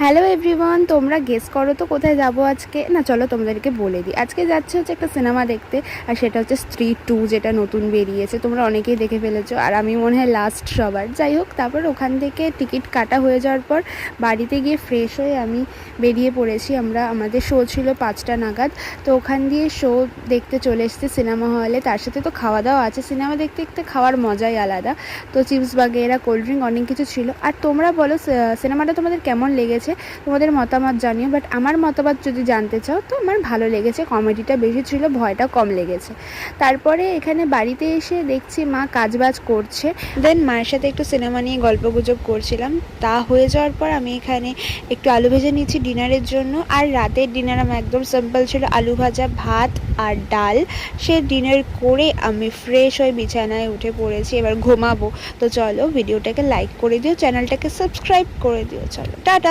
Hello everyone, তোমরা guess করো তো কোথায় যাবো আজকে। না চলো তোমাদেরকে বলে দিই, আজকে যাচ্ছে হচ্ছে একটা সিনেমা দেখতে। আর সেটা হচ্ছে স্ত্রী 2, যেটা নতুন বেরিয়েছে। তোমরা অনেকেই দেখে ফেলেছো, আর আমি মনে হয় লাস্ট সবার। যাই হোক, তারপর ওখান থেকে টিকিট কাটা হয়ে যাওয়ার পর বাড়িতে গিয়ে ফ্রেশ হয়ে আমি বেরিয়ে পড়েছি। আমাদের শো ছিল 5টা নাগাদ, তো ওখান দিয়ে শো দেখতে চলে এসেছি সিনেমা হলে। তার সাথে তো খাওয়া দাওয়া আছে, সিনেমা দেখতে দেখতে খাওয়ার মজাই আলাদা। তো চিপস বাগেরা, কোল্ড ড্রিঙ্ক, অনেক কিছু ছিল। আর তোমরা বলো সিনেমাটা তোমাদের কেমন লেগেছে, তোমাদের মতামত জানিও। বাট আমার মতামত যদি জানতে চাও তো আমার ভালো লেগেছে, কমেডিটা বেশি ছিল, ভয়টা কম লেগেছে। তারপরে এখানে বাড়িতে এসে দেখছি মা কাজবাজ করছে, দেন মায়ের সাথে একটু সিনেমা নিয়ে গল্পগুজব করছিলাম। তা হয়ে যাওয়ার পর আমি এখানে একটু আলু ভেজে নিচ্ছি ডিনারের জন্য। আর রাতের ডিনার আমার একদম সিম্পল ছিল, আলু ভাজা, ভাত আর ডাল। সে ডিনার করে আমি ফ্রেশ হয়ে বিছানায় উঠে পড়েছি, এবার ঘুমাবো। তো চলো ভিডিওটাকে লাইক করে দিও, চ্যানেলটাকে সাবস্ক্রাইব করে দিও। চলো টাটা।